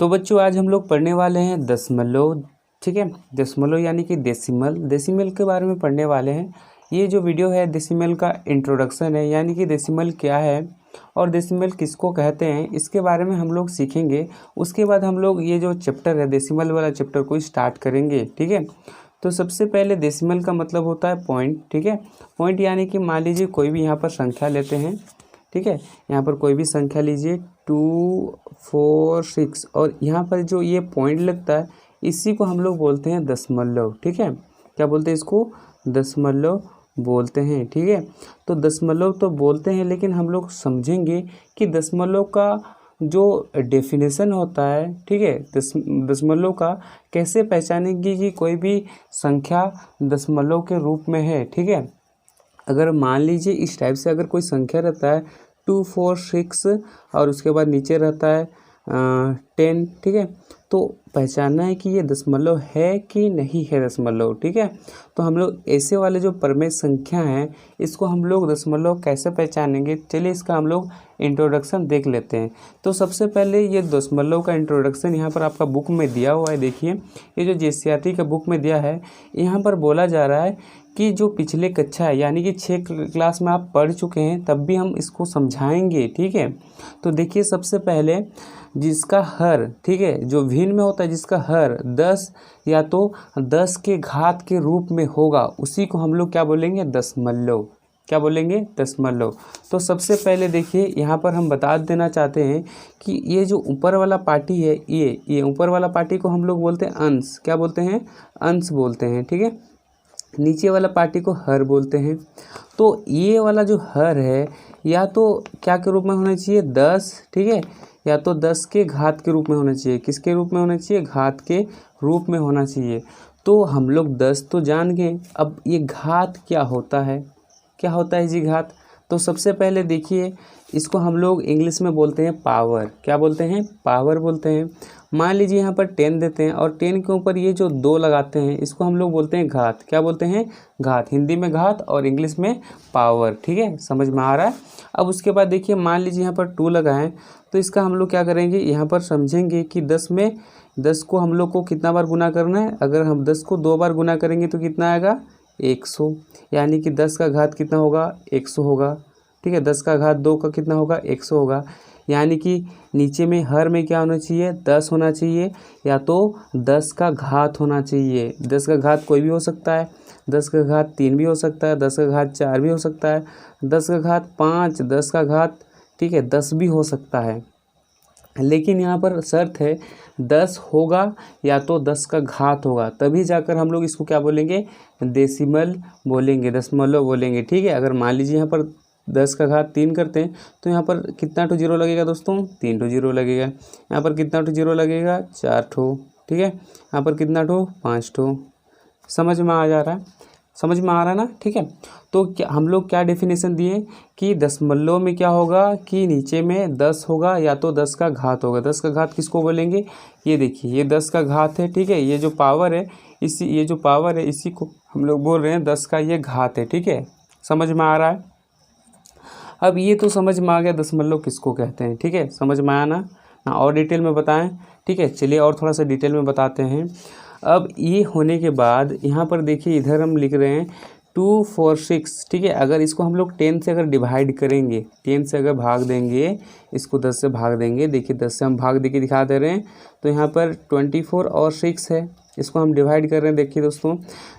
तो बच्चों आज हम लोग पढ़ने वाले हैं दशमलव। ठीक है, दशमलव यानी कि डेसिमल। डेसिमल के बारे में पढ़ने वाले हैं। ये जो वीडियो है डेसिमल का इंट्रोडक्शन है, यानी कि डेसिमल क्या है और डेसिमल किसको कहते हैं इसके बारे में हम लोग सीखेंगे। उसके बाद हम लोग ये जो चैप्टर है डेसिमल वाला चैप्टर को स्टार्ट करेंगे। ठीक है, तो सबसे पहले डेसिमल का मतलब होता है पॉइंट। ठीक है, पॉइंट यानी कि मान लीजिए कोई भी यहाँ पर संख्या लेते हैं। ठीक है, यहाँ पर कोई भी संख्या लीजिए 2, 4, 6 और यहाँ पर जो ये पॉइंट लगता है इसी को हम लोग बोलते हैं दशमलव। ठीक है, क्या बोलते हैं इसको? दशमलव बोलते हैं। ठीक है, तो दशमलव तो बोलते हैं, लेकिन हम लोग समझेंगे कि दशमलव का जो डेफिनेशन होता है, ठीक है, दशमलव का कैसे पहचानेंगे कि कोई भी संख्या दशमलव के रूप में है। ठीक है, अगर मान लीजिए इस टाइप से अगर कोई संख्या रहता है 2, 4, 6 और उसके बाद नीचे रहता है 10। ठीक है, तो पहचानना है कि ये दशमलव है कि नहीं है दशमलव। ठीक है, तो हम लोग ऐसे वाले जो परमेय संख्या हैं इसको हम लोग दशमलव कैसे पहचानेंगे, चलिए इसका हम लोग इंट्रोडक्शन देख लेते हैं। तो सबसे पहले ये दशमलव का इंट्रोडक्शन यहाँ पर आपका बुक में दिया हुआ है। देखिए ये जो JCRT का बुक में दिया है, यहाँ पर बोला जा रहा है कि जो पिछले कक्षा है यानी कि 6 क्लास में आप पढ़ चुके हैं तब भी हम इसको समझाएंगे। ठीक है, तो देखिए सबसे पहले जिसका हर, ठीक है, जो भिन्न में होता है जिसका हर 10 या तो 10 के घात के रूप में होगा उसी को हम लोग क्या बोलेंगे? दशमलव। क्या बोलेंगे? दशमलव। तो सबसे पहले देखिए यहाँ पर हम बता देना चाहते हैं कि ये जो ऊपर वाला पार्टी है ये ऊपर वाला पार्टी को हम लोग बोलते हैं अंश। क्या बोलते हैं? अंश बोलते हैं। ठीक है, नीचे वाला पार्टी को हर बोलते हैं। तो ये वाला जो हर है या तो क्या के रूप में होना चाहिए? 10। ठीक है, या तो 10 के घात के रूप में होना चाहिए। किसके रूप में होना चाहिए? घात के रूप में होना चाहिए। तो हम लोग 10 तो जान गए, अब ये घात क्या होता है? क्या होता है जी घात? तो सबसे पहले देखिए इसको हम लोग इंग्लिश में बोलते हैं पावर। क्या बोलते हैं? पावर बोलते हैं। मान लीजिए यहाँ पर 10 देते हैं और 10 के ऊपर ये जो 2 लगाते हैं इसको हम लोग बोलते हैं घात। क्या बोलते हैं? घात। हिंदी में घात और इंग्लिश में पावर। ठीक है, समझ में आ रहा है? अब उसके बाद देखिए मान लीजिए यहाँ पर 2 लगाएं तो इसका हम लोग क्या करेंगे, यहाँ पर समझेंगे कि 10 में 10 को हम लोग को कितना बार गुना करना है। अगर हम 10 को 2 बार गुना करेंगे तो कितना आएगा? 100। यानी कि 10 का घात कितना होगा? 100 होगा। ठीक है, 10 का घात 2 का कितना होगा? 100 होगा। यानी कि नीचे में हर में क्या होना चाहिए? 10 होना चाहिए या तो 10 का घात होना चाहिए। 10 का घात कोई भी हो सकता है, 10 का घात 3 भी हो सकता है, 10 का घात 4 भी हो सकता है, 10 का घात 5, 10 का घात, ठीक है, 10 भी हो सकता है। लेकिन यहाँ पर शर्त है 10 होगा या तो 10 का घात होगा, तभी जाकर हम लोग इसको क्या बोलेंगे? डेसिमल बोलेंगे, दशमलव बोलेंगे। ठीक है, अगर मान लीजिए यहाँ पर 10 का घात 3 करते हैं तो यहाँ पर कितना ठो जीरो लगेगा दोस्तों? 3 ठो जीरो लगेगा। यहाँ पर कितना ठो जीरो लगेगा? 4 ठो। ठीक है, यहाँ पर कितना ठो? 5 ठो। समझ में आ जा रहा है? समझ में आ रहा है ना? ठीक है, तो क्या हम लोग क्या डेफिनेशन दिए कि दशमलव में क्या होगा कि नीचे में 10 होगा या तो 10 का घात होगा। 10 का घात किसको बोलेंगे? ये देखिए ये 10 का घात है। ठीक है, ये जो पावर है ये जो पावर है इसी को हम लोग बोल रहे हैं 10 का ये घात है। ठीक है, समझ में आ रहा है? अब ये तो समझ में आ गया दशमलव किसको कहते हैं। ठीक है, समझ में आया ना और डिटेल में बताएं। ठीक है, चलिए और थोड़ा सा डिटेल में बताते हैं। अब ये होने के बाद यहाँ पर देखिए इधर हम लिख रहे हैं 2, 4, 6। ठीक है, अगर इसको हम लोग 10 से अगर डिवाइड करेंगे, 10 से अगर भाग देंगे, इसको 10 से भाग देंगे, देखिए 10 से हम भाग दे के दिखा दे रहे हैं तो यहाँ पर 24 और 6 है, इसको हम डिवाइड कर रहे हैं। देखिए दोस्तों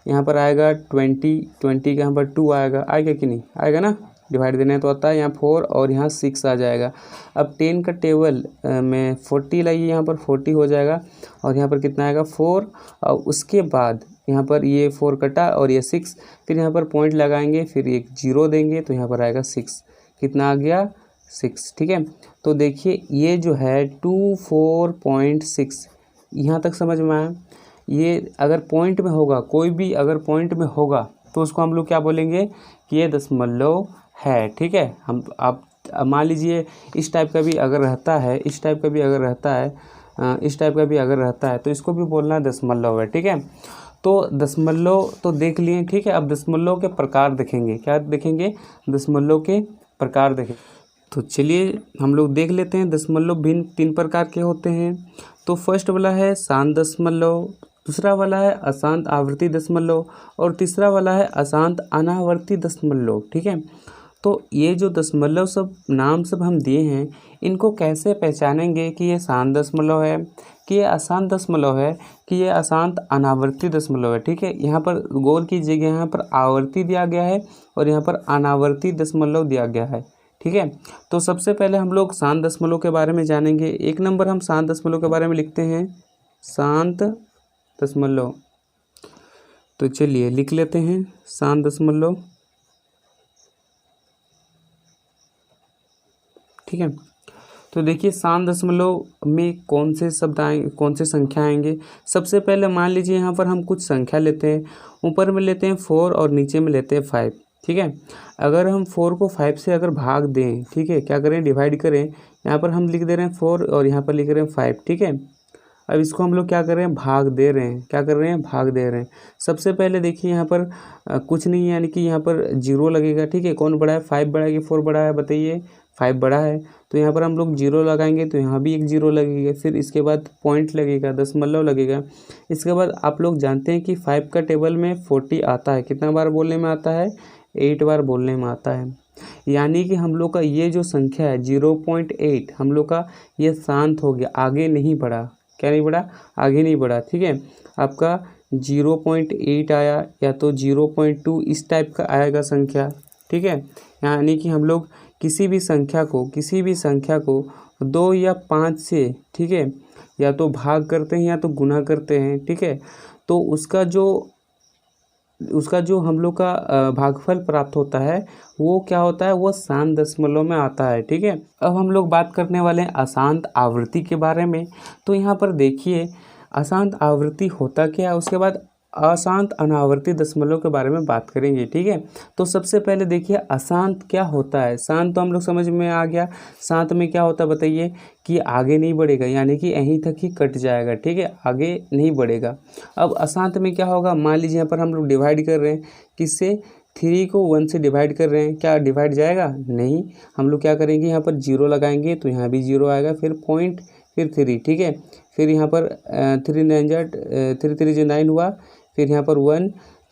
यहाँ पर आएगा 20 के यहाँ पर 2 आएगा कि नहीं आएगा ना? डिवाइड देना है तो आता है यहाँ 4 और यहाँ 6 आ जाएगा। अब 10 का टेबल में 40 लाइए, यहाँ पर 40 हो जाएगा और यहाँ पर कितना आएगा? 4 और उसके बाद यहाँ पर ये 4 कटा और ये 6, फिर यहाँ पर पॉइंट लगाएंगे, फिर एक 0 देंगे तो यहाँ पर आएगा 6। कितना आ गया? 6। ठीक है, तो देखिए ये जो है 24.6 यहाँ तक समझ में आया। ये अगर पॉइंट में होगा, कोई भी अगर पॉइंट में होगा तो उसको हम लोग क्या बोलेंगे कि ये दशमलव है। ठीक है, हम आप मान लीजिए इस टाइप का भी अगर रहता है, इस टाइप का भी अगर रहता है, इस टाइप का भी अगर रहता है तो इसको भी बोलना है दशमलव है। ठीक है, तो दशमलव तो देख लिए। ठीक है, अब दशमलव के प्रकार देखेंगे। क्या देखेंगे? दशमलव के प्रकार देखें। तो चलिए हम लोग देख लेते हैं दशमलव भिन्न 3 प्रकार के होते हैं। तो फर्स्ट वाला है शांत दशमलव, दूसरा वाला है अशांत आवर्ती दशमलव और तीसरा वाला है अशांत अनावर्ती दशमलव। ठीक है, तो ये जो दशमलव सब नाम सब हम दिए हैं, इनको कैसे पहचानेंगे कि ये शांत दशमलव है, कि ये अशांत दशमलव है, कि ये अशांत अनावर्ती दशमलव है। ठीक है, यहाँ पर गौर कीजिएगा, यहाँ पर आवर्ती दिया गया है और यहाँ पर अनावर्ती दशमलव दिया गया है। ठीक है, तो सबसे पहले हम लोग शांत दशमलव के बारे में जानेंगे। 1 नंबर हम शांत दशमलव के बारे में लिखते हैं शांत दशमलव। तो चलिए लिख लेते हैं शांत दशमलव। ठीक है, तो देखिए शांत दशमलव में कौन से शब्द आएंगे, कौन से संख्या आएंगे। सबसे पहले मान लीजिए यहाँ पर हम कुछ संख्या लेते हैं, ऊपर में लेते हैं 4 और नीचे में लेते हैं 5। ठीक है, अगर हम 4 को 5 से अगर भाग दें, ठीक है, क्या करें, डिवाइड करें, यहाँ पर हम लिख दे रहे हैं 4 और यहाँ पर लिख रहे हैं 5। ठीक है, अब इसको हम लोग क्या कर रहे हैं, भाग दे रहे हैं। क्या कर रहे हैं, भाग दे रहे हैं। सबसे पहले देखिए यहाँ पर कुछ नहीं है, यानी कि यहाँ पर 0 लगेगा। ठीक है, कौन बड़ा है, 5 बड़ा है कि 4 बड़ा है, बताइए। 5 बड़ा है, तो यहाँ पर हम लोग 0 लगाएंगे, तो यहाँ भी एक 0 लगेगा। फिर इसके बाद पॉइंट लगेगा, दशमलव लगेगा। इसके बाद आप लोग जानते हैं कि 5 का टेबल में 40 आता है। कितना बार बोलने में आता है, 8 बार बोलने में आता है। यानी कि हम लोग का ये जो संख्या है 0.8, हम लोग का ये शांत हो गया, आगे नहीं बढ़ा। क्या नहीं बढ़ा, आगे नहीं बढ़ा। ठीक है, आपका 0.8 आया या तो 0.2 इस टाइप का आएगा संख्या। ठीक है, यानी कि हम लोग किसी भी संख्या को 2 या 5 से, ठीक है, या तो भाग करते हैं या तो गुना करते हैं। ठीक है, तो उसका जो हम लोग का भागफल प्राप्त होता है वो क्या होता है, वो शांत दशमलव में आता है। ठीक है, अब हम लोग बात करने वाले हैं अशांत आवृत्ति के बारे में। तो यहाँ पर देखिए अशांत आवृत्ति होता क्या है, उसके बाद अशांत अनावर्ती दशमलव के बारे में बात करेंगे। ठीक है, तो सबसे पहले देखिए अशांत क्या होता है। शांत तो हम लोग समझ में आ गया, शांत में क्या होता है बताइए, कि आगे नहीं बढ़ेगा, यानी कि यहीं तक ही कट जाएगा। ठीक है, आगे नहीं बढ़ेगा। अब अशांत में क्या होगा, मान लीजिए यहाँ पर हम लोग डिवाइड कर रहे हैं, किससे, 3 को 1 से डिवाइड कर रहे हैं, क्या डिवाइड जाएगा, नहीं। हम लोग क्या करेंगे, यहाँ पर 0 लगाएंगे, तो यहाँ भी 0 आएगा, फिर पॉइंट, फिर 3। ठीक है, फिर यहाँ पर 3 9 9 हुआ, फिर यहाँ पर 1,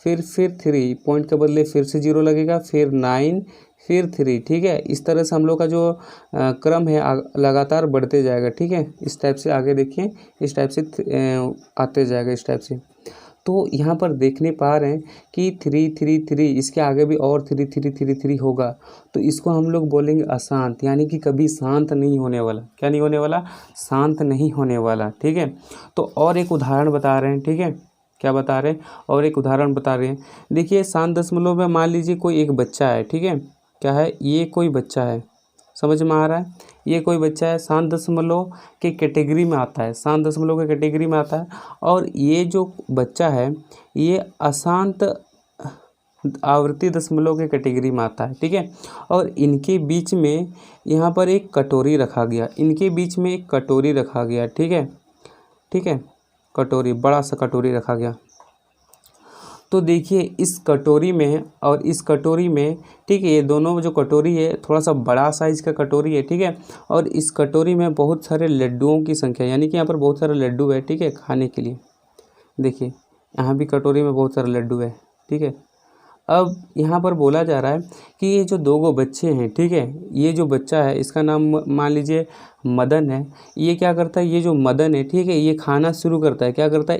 फिर 3 पॉइंट के बदले फिर से 0 लगेगा, फिर 9, फिर 3। ठीक है, इस तरह से हम लोग का जो क्रम है लगातार बढ़ते जाएगा। ठीक है, इस टाइप से आगे देखिए, इस टाइप से आते जाएगा, इस टाइप से। तो यहाँ पर देखने पा रहे हैं कि 3 3 3, इसके आगे भी और 3 3 3 3 होगा, तो इसको हम लोग बोलेंगे अशांत, यानी कि कभी शांत नहीं होने वाला। क्या नहीं होने वाला, शांत नहीं होने वाला। ठीक है, तो और एक उदाहरण बता रहे हैं। ठीक है, क्या बता रहे हैं, और एक उदाहरण बता रहे हैं। देखिए शांत दशमलव में मान लीजिए कोई एक बच्चा है। ठीक है, क्या है, ये कोई बच्चा है, समझ में आ रहा है, ये कोई बच्चा है, शांत दशमलव के कैटेगरी में आता है, शांत दशमलव के कैटेगरी में आता है। और ये जो बच्चा है ये अशांत आवृत्ति दशमलव के कैटेगरी में आता है। ठीक है, और इनके बीच में यहाँ पर एक कटोरी रखा गया, इनके बीच में एक कटोरी रखा गया। ठीक है, ठीक है, कटोरी, बड़ा सा कटोरी रखा गया। तो देखिए इस कटोरी में और इस कटोरी में, ठीक है, ये दोनों जो कटोरी है थोड़ा सा बड़ा साइज़ का कटोरी है। ठीक है, और इस कटोरी में बहुत सारे लड्डुओं की संख्या, यानी कि यहाँ पर बहुत सारे लड्डू है। ठीक है, खाने के लिए, देखिए यहाँ भी कटोरी में बहुत सारे लड्डू है। ठीक है, अब यहाँ पर बोला जा रहा है कि ये जो 2 बच्चे हैं, ठीक है, ये जो बच्चा है इसका नाम मान लीजिए मदन है। ये क्या करता है, ये जो मदन है, ठीक है, ये खाना शुरू करता है। क्या करता है,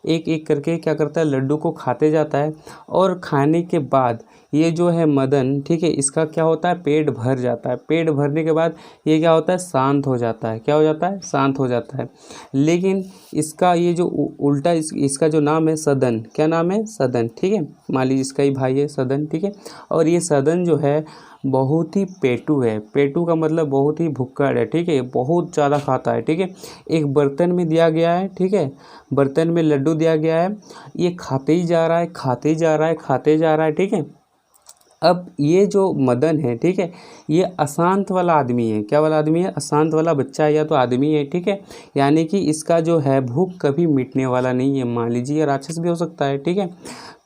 एक करके क्या करता है, लड्डू को खाते जाता है। और खाने के बाद ये जो है मदन, ठीक है, इसका क्या होता है, पेट भर जाता है। पेट भरने के बाद ये क्या होता है, शांत हो जाता है। क्या हो जाता है, शांत हो जाता है। लेकिन इसका ये जो उल्टा इसका जो नाम है सदन, क्या नाम है, सदन। ठीक है, मान लीजिए इसका ही भाई है सदन। ठीक है, और ये सदन जो है बहुत ही पेटू है। पेटू का मतलब बहुत ही भुक्कड़ है। ठीक है, बहुत ज़्यादा खाता है। ठीक है, एक बर्तन में दिया गया है। ठीक है, बर्तन में लड्डू दिया गया है, ये खाते ही जा रहा है, खाते जा रहा है, खाते जा रहा है। ठीक है, अब ये जो मदन है, ठीक है, ये अशांत वाला आदमी है। क्या वाला आदमी है, अशांत वाला बच्चा है या तो आदमी है। ठीक है, यानी कि इसका जो है भूख कभी मिटने वाला नहीं है। मान लीजिए राक्षस भी हो सकता है। ठीक है,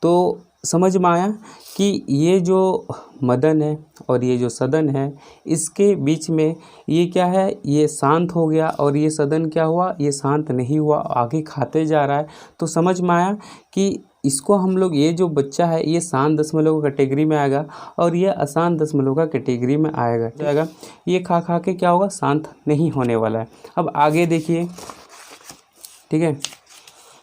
तो समझ में आया कि ये जो मदन है और ये जो सदन है, इसके बीच में ये क्या है, ये शांत हो गया और ये सदन क्या हुआ, ये शांत नहीं हुआ, आगे खाते जा रहा है। तो समझ में आया कि इसको हम लोग, ये जो बच्चा है ये शांत दशमलव का कैटेगरी में आएगा और ये अशांत दशमलव का कैटेगरी में आएगा। ये खा खा के क्या होगा, शांत नहीं होने वाला है। अब आगे देखिए, ठीक है,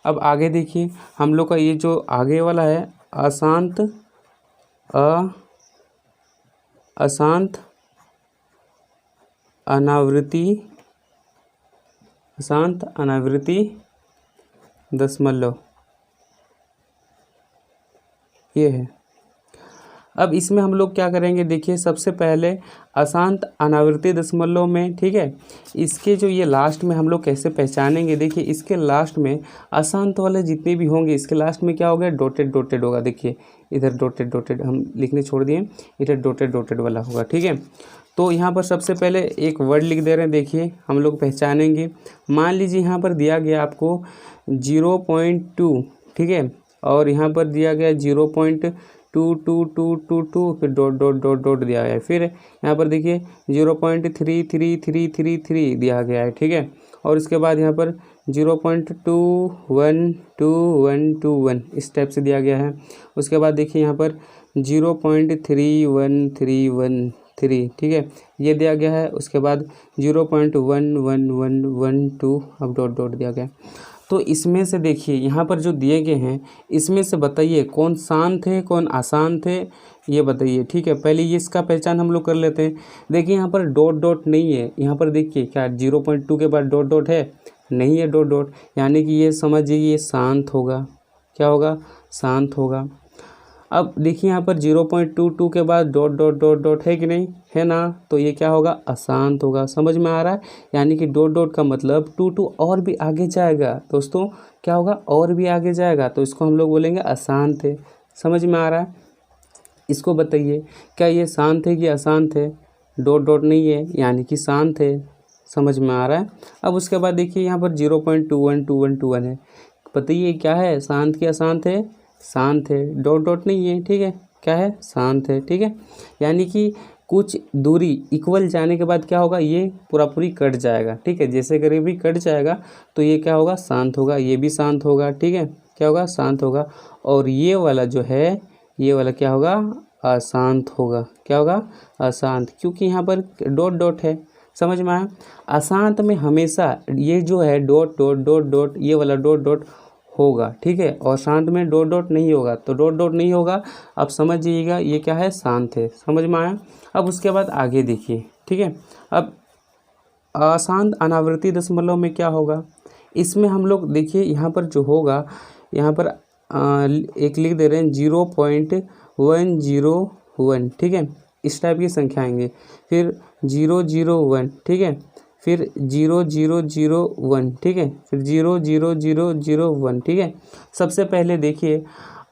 अब आगे देखिए हम लोग का ये जो आगे वाला है अशांत अनावृति दशमलव, ये है। अब इसमें हम लोग क्या करेंगे, देखिए सबसे पहले अशांत अनावृति दशमलव में, ठीक है, इसके जो ये लास्ट में हम लोग कैसे पहचानेंगे, देखिए इसके लास्ट में अशांत वाले जितने भी होंगे इसके लास्ट में क्या होगा, डॉटेड डॉटेड होगा। देखिए इधर डॉटेड डॉटेड हम लिखने छोड़ दिए, इधर डॉटेड डॉटेड वाला होगा, ठीक है। तो यहाँ पर सबसे पहले एक वर्ड लिख दे रहे हैं, देखिए हम लोग पहचानेंगे। मान लीजिए यहाँ पर दिया गया आपको 0.2, ठीक है, और यहाँ पर दिया गया 0.2222, फिर डॉट डॉट डॉट डॉट दिया गया है। फिर यहाँ पर देखिए 0.33333 दिया गया है, ठीक है। और इसके बाद यहाँ पर 0.212121 इस टाइप से दिया गया है। उसके बाद देखिए यहाँ पर 0.31313, ठीक है, ये दिया गया है। उसके बाद 0.11112, अब डॉट डॉट दिया गया है। तो इसमें से देखिए यहाँ पर जो दिए गए हैं इसमें से बताइए कौन शांत है कौन अशांत है, ये बताइए, ठीक है। पहले ये इसका पहचान हम लोग कर लेते हैं। देखिए यहाँ पर डॉट डॉट नहीं है, यहाँ पर देखिए क्या 0.2 के बाद डॉट डॉट है, नहीं है डॉट डॉट, यानी कि ये समझिए ये शांत होगा। क्या होगा, शांत होगा। अब देखिए यहाँ पर 0.22 के बाद डॉट डॉट डॉट डॉट है कि नहीं, है ना, तो ये क्या होगा, अशांत होगा। समझ में आ रहा है, यानी कि डॉट डॉट का मतलब 2 और भी आगे जाएगा दोस्तों, क्या होगा, और भी आगे जाएगा, तो इसको हम लोग बोलेंगे अशांत है। समझ में आ रहा है, इसको बताइए क्या ये शांत है कि अशांत है, डॉट डॉट नहीं है यानी कि शांत है। समझ में आ रहा है। अब उसके बाद देखिए यहाँ पर 0.212121 है, बताइए क्या है, शांत कि अशांत है, शांत है, डॉट डॉट नहीं है, ठीक है, क्या है, शांत है, ठीक है। यानी कि कुछ दूरी इक्वल जाने के बाद क्या होगा, ये पूरी कट जाएगा, ठीक है, जैसे करीबी कट जाएगा तो ये क्या होगा, शांत होगा, ये भी शांत होगा, ठीक है, क्या होगा, शांत होगा। और ये वाला जो है, ये वाला क्या होगा, अशांत होगा। क्या होगा, अशांत, क्योंकि यहाँ पर डॉट डॉट है। समझ में आया। अशांत में हमेशा ये जो है डॉट डॉट डॉट डॉट, ये वाला डॉट डॉट होगा, ठीक है, और शांत में डॉट डॉट नहीं होगा, तो डॉट डॉट नहीं होगा। अब समझ जाइएगा ये क्या है, शांत है। समझ में आया। अब उसके बाद आगे देखिए, ठीक है। अब अशांत अनावृति दशमलव में क्या होगा, इसमें हम लोग देखिए यहाँ पर जो होगा, यहाँ पर एक लिख दे रहे हैं 0.101, ठीक है, इस टाइप की संख्या आएंगे। फिर 001, ठीक है, फिर 0001, ठीक है, फिर 00001, ठीक है। सबसे पहले देखिए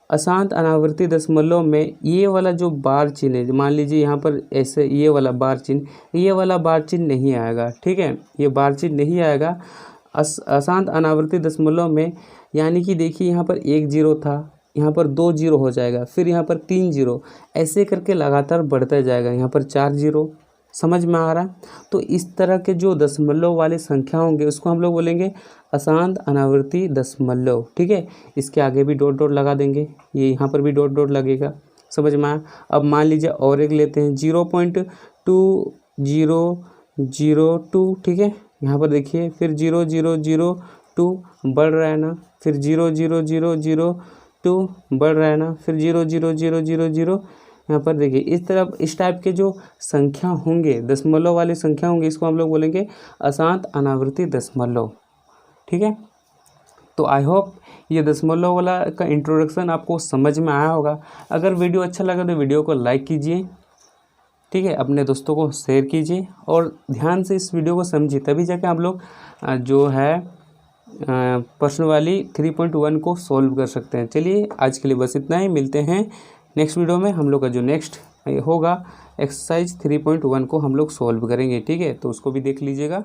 अशांत अनावृति दशमलव में ये वाला जो बार चिन्ह है, मान लीजिए यहाँ पर ऐसे ये वाला बार चिन्ह, ये वाला बार चिन्ह नहीं आएगा, ठीक है, ये बार चिन्ह नहीं आएगा अशांत अनावृति दशमलव में। यानी कि देखिए यहाँ पर 1 0 था, यहाँ पर 2 0 हो जाएगा, फिर यहाँ पर 3 0, ऐसे करके लगातार बढ़ता जाएगा, यहाँ पर 4 0। समझ में आ रहा है। तो इस तरह के जो दशमलव वाले संख्या होंगे उसको हम लोग बोलेंगे अशांत अनावृति दशमलव, ठीक है। इसके आगे भी डॉट डॉट लगा देंगे, ये यहाँ पर भी डॉट डॉट लगेगा। समझ में आया। अब मान लीजिए और एक लेते हैं 0.2002, ठीक है, यहाँ पर देखिए, फिर 0002 बढ़ रहा है ना, फिर 00002 बढ़ रहा है ना, फिर 00000, यहाँ पर देखिए इस तरह इस टाइप के जो संख्या होंगे, दशमलव वाले संख्या होंगे, इसको हम लोग बोलेंगे अशांत अनावृति दशमलव, ठीक है। तो आई होप ये दशमलव वाला का इंट्रोडक्शन आपको समझ में आया होगा। अगर वीडियो अच्छा लगा तो वीडियो को लाइक कीजिए, ठीक है, अपने दोस्तों को शेयर कीजिए और ध्यान से इस वीडियो को समझिए, तभी जाके आप लोग जो है प्रश्न वाली 3.1 को सॉल्व कर सकते हैं। चलिए आज के लिए बस इतना ही, मिलते हैं नेक्स्ट वीडियो में। हम लोग का जो नेक्स्ट होगा एक्सरसाइज 3.1 को हम लोग सॉल्व करेंगे, ठीक है, तो उसको भी देख लीजिएगा।